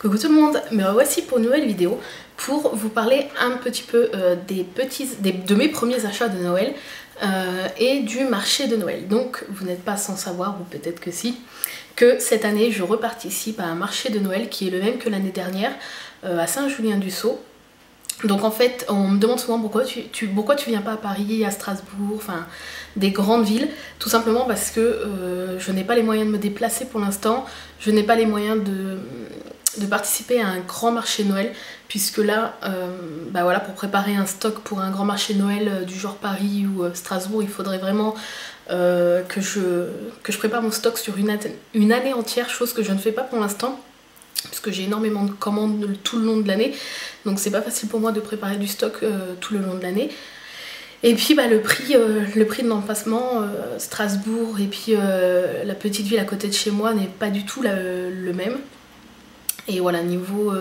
Coucou tout le monde, me voici pour une nouvelle vidéo pour vous parler un petit peu de mes premiers achats de Noël et du marché de Noël. Donc vous n'êtes pas sans savoir, ou peut-être que si, que cette année je reparticipe à un marché de Noël qui est le même que l'année dernière à Saint-Julien-du-Sault. Donc en fait on me demande souvent pourquoi tu viens pas à Paris, à Strasbourg, enfin des grandes villes. Tout simplement parce que je n'ai pas les moyens de me déplacer pour l'instant, je n'ai pas les moyens de participer à un grand marché Noël, puisque là, voilà, pour préparer un stock pour un grand marché Noël du genre Paris ou Strasbourg, il faudrait vraiment que je prépare mon stock sur une année entière, chose que je ne fais pas pour l'instant, puisque j'ai énormément de commandes tout le long de l'année, donc c'est pas facile pour moi de préparer du stock tout le long de l'année. Et puis le prix de l'emplacement, Strasbourg et puis la petite ville à côté de chez moi n'est pas du tout le même. Et voilà, niveau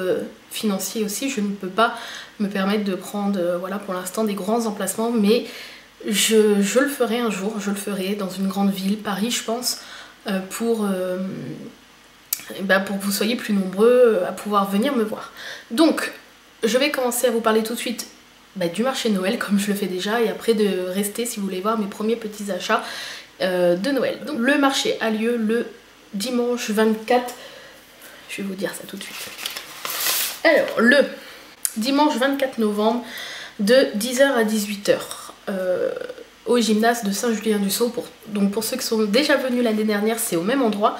financier aussi, je ne peux pas me permettre de prendre voilà, pour l'instant des grands emplacements, mais je le ferai un jour, je le ferai dans une grande ville, Paris je pense, pour que vous soyez plus nombreux à pouvoir venir me voir. Donc je vais commencer à vous parler tout de suite du marché Noël comme je le fais déjà, et après de rester si vous voulez voir mes premiers petits achats de Noël. Donc le marché a lieu le dimanche 24. Je vais vous dire ça tout de suite. Alors, le dimanche 24 novembre de 10h à 18h au gymnase de Saint-Julien-du-Sault. Donc pour ceux qui sont déjà venus l'année dernière, c'est au même endroit.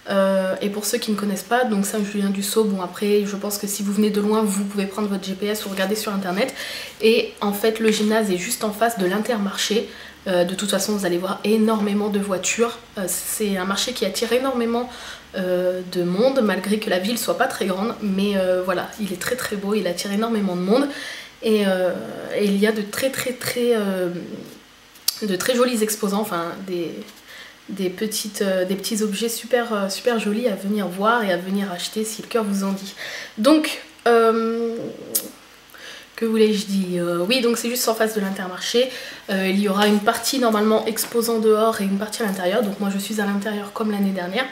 Et pour ceux qui ne connaissent pas, donc Saint-Julien-du-Sault, bon après je pense que si vous venez de loin, vous pouvez prendre votre GPS ou regarder sur internet. Et en fait le gymnase est juste en face de l'Intermarché. De toute façon vous allez voir énormément de voitures. C'est un marché qui attire énormément de monde, malgré que la ville soit pas très grande, mais voilà, il est très très beau, il attire énormément de monde, et il y a de très jolis exposants, enfin des petits objets super jolis à venir voir et à venir acheter si le cœur vous en dit. Donc que voulais-je dire? Oui, donc c'est juste en face de l'Intermarché. Il y aura une partie normalement exposant dehors et une partie à l'intérieur, donc moi je suis à l'intérieur comme l'année dernière.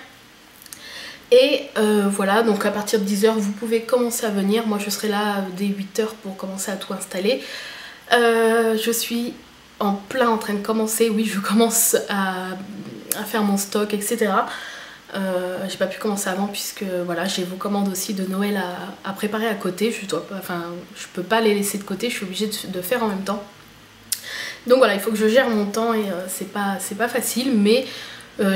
Et voilà, donc à partir de 10h vous pouvez commencer à venir. Moi je serai là dès 8h pour commencer à tout installer. Je suis en train de commencer, oui je commence à faire mon stock, etc. J'ai pas pu commencer avant puisque voilà, j'ai vos commandes aussi de Noël à préparer à côté. Je peux pas les laisser de côté, je suis obligée de faire en même temps. Donc voilà, il faut que je gère mon temps et c'est pas facile, mais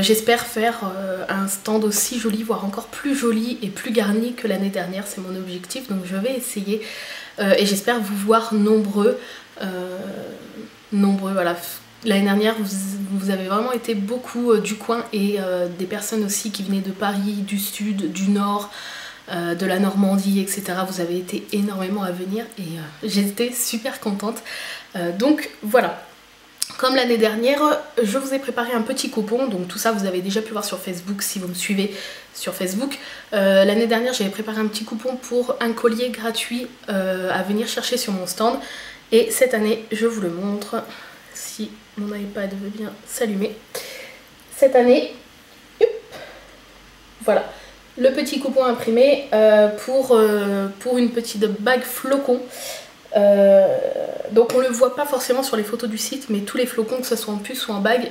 j'espère faire un stand aussi joli, voire encore plus joli et plus garni que l'année dernière, c'est mon objectif, donc je vais essayer et j'espère vous voir nombreux, voilà. L'année dernière vous avez vraiment été beaucoup du coin et des personnes aussi qui venaient de Paris, du sud, du nord, de la Normandie, etc. Vous avez été énormément à venir et j'étais super contente, donc voilà. Comme l'année dernière, je vous ai préparé un petit coupon, donc tout ça vous avez déjà pu voir sur Facebook si vous me suivez sur Facebook. L'année dernière j'avais préparé un petit coupon pour un collier gratuit à venir chercher sur mon stand. Et cette année, je vous le montre, si mon iPad veut bien s'allumer. Cette année, voilà, le petit coupon imprimé pour une petite bague flocon. Donc on le voit pas forcément sur les photos du site, mais tous les flocons, que ce soit en puce ou en bague,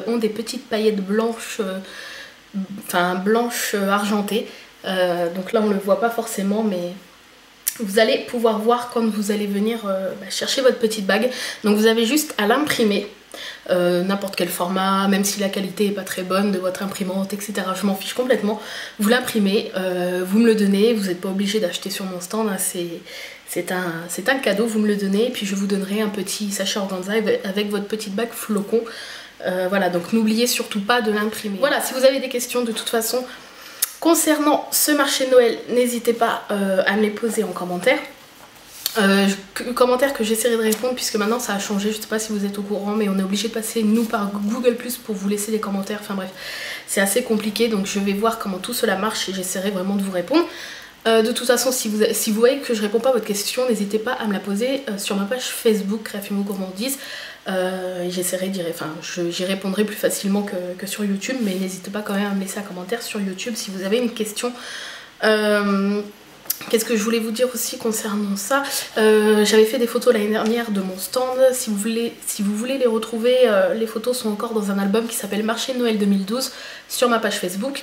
ont des petites paillettes blanches, blanches argentées. Donc là on le voit pas forcément, mais vous allez pouvoir voir quand vous allez venir chercher votre petite bague. Donc vous avez juste à l'imprimer, n'importe quel format, même si la qualité est pas très bonne de votre imprimante, etc. Je m'en fiche complètement. Vous l'imprimez, vous me le donnez, vous n'êtes pas obligé d'acheter sur mon stand, hein, c'est un cadeau, vous me le donnez, et puis je vous donnerai un petit sachet organza avec votre petite bague flocon. Voilà, donc n'oubliez surtout pas de l'imprimer. Voilà, si vous avez des questions de toute façon concernant ce marché de Noël, n'hésitez pas à me les poser en commentaire. Commentaires que j'essaierai de répondre puisque maintenant ça a changé, je sais pas si vous êtes au courant, mais on est obligé de passer nous par Google Plus pour vous laisser des commentaires, enfin bref, c'est assez compliqué, donc je vais voir comment tout cela marche et j'essaierai vraiment de vous répondre. De toute façon, si vous voyez que je réponds pas à votre question, n'hésitez pas à me la poser sur ma page Facebook Créafimo Gourmandise. J'y répondrai plus facilement que sur YouTube, mais n'hésitez pas quand même à me laisser un commentaire sur YouTube si vous avez une question Qu'est-ce que je voulais vous dire aussi concernant ça? J'avais fait des photos l'année dernière de mon stand. Si vous voulez les retrouver, les photos sont encore dans un album qui s'appelle Marché de Noël 2012 sur ma page Facebook.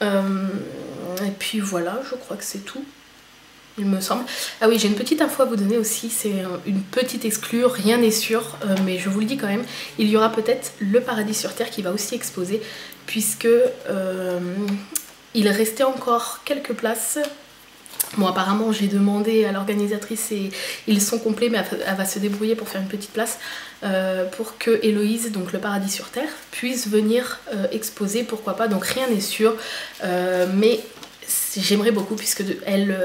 Et puis voilà, je crois que c'est tout, il me semble. Ah oui, j'ai une petite info à vous donner aussi, c'est une petite exclue, rien n'est sûr, mais je vous le dis quand même, il y aura peut-être le Paradis sur Terre qui va aussi exposer, puisque il restait encore quelques places. Bon, apparemment j'ai demandé à l'organisatrice et ils sont complets, mais elle va se débrouiller pour faire une petite place pour que Héloïse, donc le Paradis sur Terre, puisse venir exposer, pourquoi pas. Donc rien n'est sûr, mais j'aimerais beaucoup, puisque elle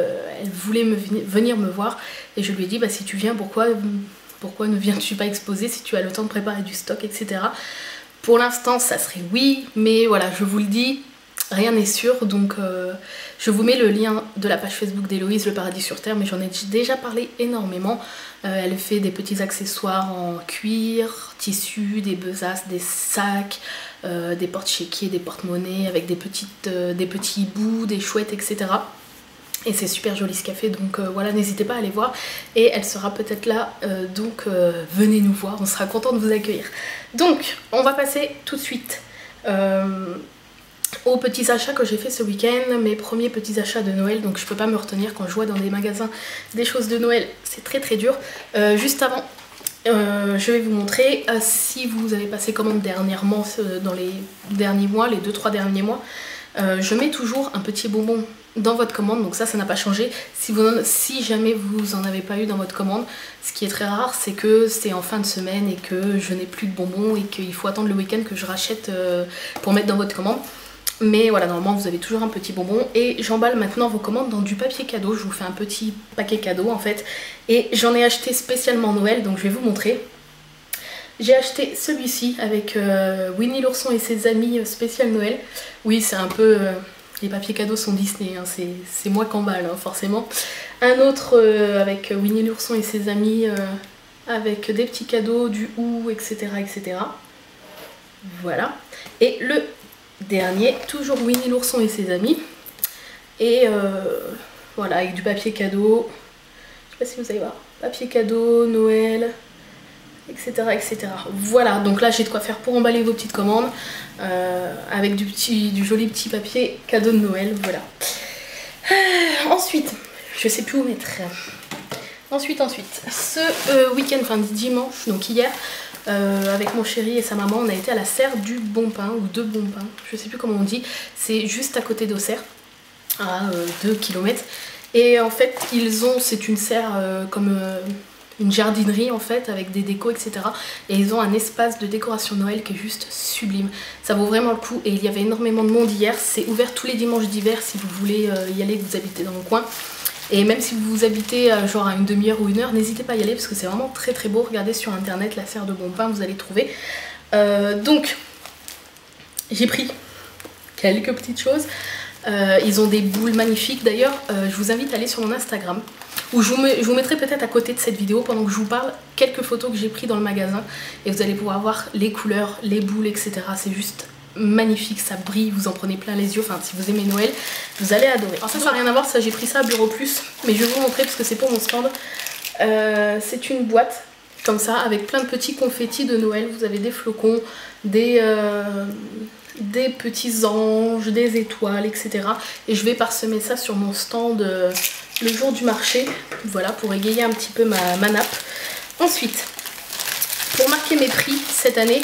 voulait venir me voir, et je lui ai dit bah, si tu viens, pourquoi ne viens-tu pas exposer si tu as le temps de préparer du stock, etc. Pour l'instant ça serait oui, mais voilà, je vous le dis, rien n'est sûr, donc je vous mets le lien de la page Facebook d'Héloïse, le Paradis sur Terre, mais j'en ai déjà parlé énormément. Elle fait des petits accessoires en cuir, tissu, des besaces, des sacs, des porte-chéquiers, des porte-monnaies avec des petits hiboux, des chouettes, etc. Et c'est super joli ce qu'elle fait, donc voilà, n'hésitez pas à aller voir. Et elle sera peut-être là, donc venez nous voir, on sera content de vous accueillir. Donc, on va passer tout de suite aux petits achats que j'ai fait ce week-end, mes premiers petits achats de Noël. Donc je peux pas me retenir quand je vois dans des magasins des choses de Noël, c'est très dur. Juste avant, je vais vous montrer, si vous avez passé commande dernièrement, dans les derniers mois, les 2-3 derniers mois, je mets toujours un petit bonbon dans votre commande, donc ça n'a pas changé. Si jamais vous en avez pas eu dans votre commande, ce qui est très rare, c'est que c'est en fin de semaine et que je n'ai plus de bonbons et qu'il faut attendre le week-end que je rachète pour mettre dans votre commande. Mais voilà, normalement vous avez toujours un petit bonbon. Et j'emballe maintenant vos commandes dans du papier cadeau. Je vous fais un petit paquet cadeau en fait. Et j'en ai acheté spécialement Noël, donc je vais vous montrer. J'ai acheté celui-ci avec Winnie l'ourson et ses amis spécial Noël. Oui, c'est un peu... les papiers cadeaux sont Disney, hein, c'est moi qui emballe, hein, forcément. Un autre avec Winnie l'ourson et ses amis, avec des petits cadeaux, du ou, etc., etc. Voilà. Et le dernier, toujours Winnie l'ourson et ses amis. Et voilà, avec du papier cadeau. Je sais pas si vous allez voir. Papier cadeau, Noël, etc., etc. Voilà, donc là j'ai de quoi faire pour emballer vos petites commandes avec du joli petit papier cadeau de Noël, voilà. Ensuite, je sais plus où mettre. Ensuite, ce week-end, enfin dimanche, donc hier, avec mon chéri et sa maman, on a été à la serre du Bon Pain, ou de Bon Pain, je sais plus comment on dit, c'est juste à côté d'Auxerre, à 2 km. Et en fait, c'est une serre comme une jardinerie en fait, avec des décos, etc. Et ils ont un espace de décoration Noël qui est juste sublime. Ça vaut vraiment le coup et il y avait énormément de monde hier. C'est ouvert tous les dimanches d'hiver si vous voulez y aller, que vous habitez dans le coin. Et même si vous habitez genre à une demi-heure ou une heure, n'hésitez pas à y aller parce que c'est vraiment très très beau. Regardez sur internet la serre de Bon Pain, vous allez trouver. Donc, j'ai pris quelques petites choses. Ils ont des boules magnifiques d'ailleurs. Je vous invite à aller sur mon Instagram où je vous mettrai peut-être à côté de cette vidéo pendant que je vous parle quelques photos que j'ai prises dans le magasin et vous allez pouvoir voir les couleurs, les boules, etc. C'est juste magnifique, ça brille, vous en prenez plein les yeux. Enfin, si vous aimez Noël, vous allez adorer. Alors ça n'a rien à voir, ça j'ai pris ça à Bureau Plus, mais je vais vous montrer parce que c'est pour mon stand. C'est une boîte comme ça avec plein de petits confettis de Noël. Vous avez des flocons, des petits anges, des étoiles, etc. Et je vais parsemer ça sur mon stand le jour du marché, voilà, pour égayer un petit peu ma nappe. Ensuite, pour marquer mes prix cette année,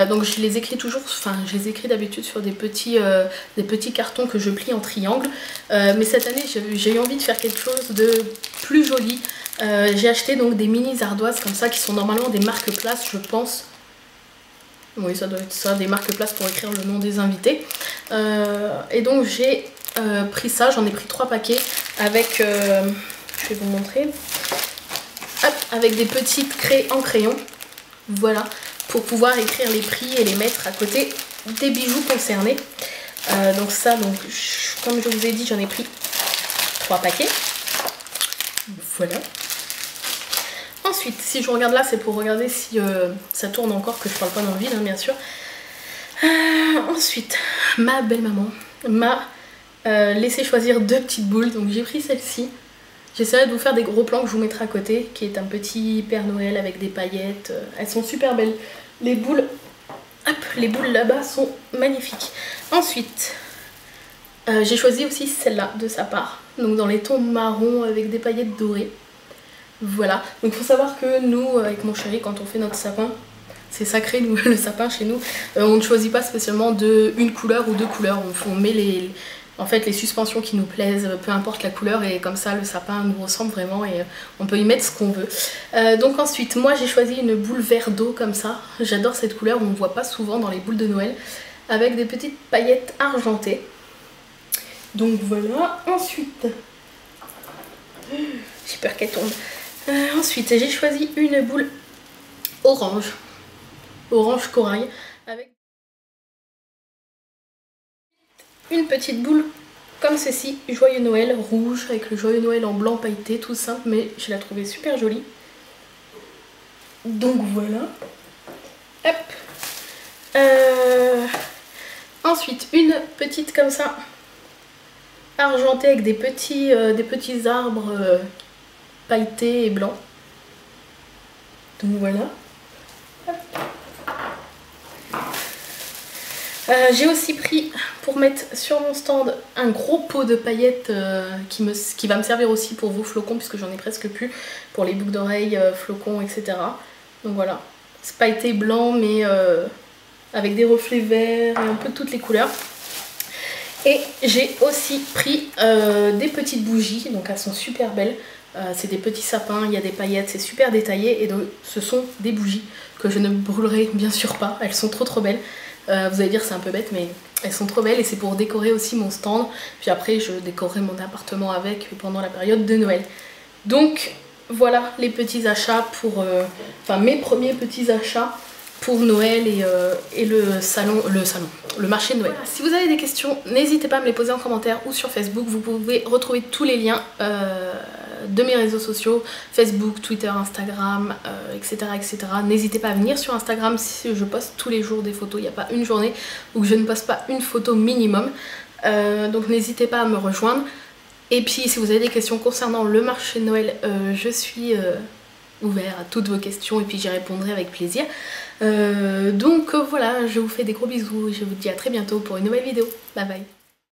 donc je les écris toujours, enfin je les écris d'habitude sur des petits cartons que je plie en triangle, mais cette année j'ai eu envie de faire quelque chose de plus joli. J'ai acheté donc des mini ardoises comme ça qui sont normalement des marque-places, je pense. Oui, ça doit être ça, des marque-places pour écrire le nom des invités. Et donc j'ai pris ça, j'en ai pris 3 paquets avec, je vais vous montrer, hop, avec des petites craies en crayon, voilà, pour pouvoir écrire les prix et les mettre à côté des bijoux concernés. Donc ça, comme je vous ai dit, j'en ai pris 3 paquets, voilà. Ensuite, si je regarde là, c'est pour regarder si ça tourne encore, que je parle pas dans le vide, hein, bien sûr. Ensuite, ma belle-maman m'a laissé choisir 2 petites boules, donc j'ai pris celle-ci. J'essaierai de vous faire des gros plans que je vous mettrai à côté, qui est un petit Père Noël avec des paillettes. Elles sont super belles. Les boules, hop, les boules là-bas sont magnifiques. Ensuite, j'ai choisi aussi celle-là de sa part, donc dans les tons marron avec des paillettes dorées. Voilà, donc il faut savoir que nous, avec mon chéri, quand on fait notre sapin, c'est sacré, nous, le sapin chez nous, on ne choisit pas spécialement une couleur ou 2 couleurs, on met en fait les suspensions qui nous plaisent, peu importe la couleur, et comme ça le sapin nous ressemble vraiment et on peut y mettre ce qu'on veut. Donc ensuite, moi j'ai choisi une boule vert d'eau comme ça, j'adore cette couleur, on ne voit pas souvent dans les boules de Noël, avec des petites paillettes argentées. Donc voilà, ensuite, j'ai peur qu'elle tombe. Ensuite, j'ai choisi une boule orange corail, avec une petite boule comme ceci, Joyeux Noël rouge, avec le Joyeux Noël en blanc pailleté, tout simple, mais je l'ai trouvé super jolie. Donc voilà. Hop. Ensuite, une petite comme ça, argentée avec des petits arbres pailletés et blancs. Donc voilà. J'ai aussi pris pour mettre sur mon stand un gros pot de paillettes qui va me servir aussi pour vos flocons, puisque j'en ai presque plus, pour les boucles d'oreilles, flocons, etc. Donc voilà, c'est pailleté blanc mais avec des reflets verts et un peu toutes les couleurs. Et j'ai aussi pris des petites bougies, donc elles sont super belles. C'est des petits sapins, il y a des paillettes, c'est super détaillé, et donc ce sont des bougies que je ne brûlerai bien sûr pas, elles sont trop belles. Vous allez dire c'est un peu bête, mais elles sont trop belles et c'est pour décorer aussi mon stand, puis après je décorerai mon appartement avec pendant la période de Noël. Donc voilà les petits achats pour, enfin mes premiers petits achats pour Noël et le marché de Noël. Voilà, si vous avez des questions, n'hésitez pas à me les poser en commentaire ou sur Facebook. Vous pouvez retrouver tous les liens de mes réseaux sociaux, Facebook, Twitter, Instagram, etc. etc. N'hésitez pas à venir sur Instagram, si je poste tous les jours des photos, il n'y a pas une journée où je ne poste pas une photo minimum. Donc n'hésitez pas à me rejoindre. Et puis si vous avez des questions concernant le marché de Noël, je suis ouvert à toutes vos questions et puis j'y répondrai avec plaisir. Donc voilà, je vous fais des gros bisous et je vous dis à très bientôt pour une nouvelle vidéo. Bye bye.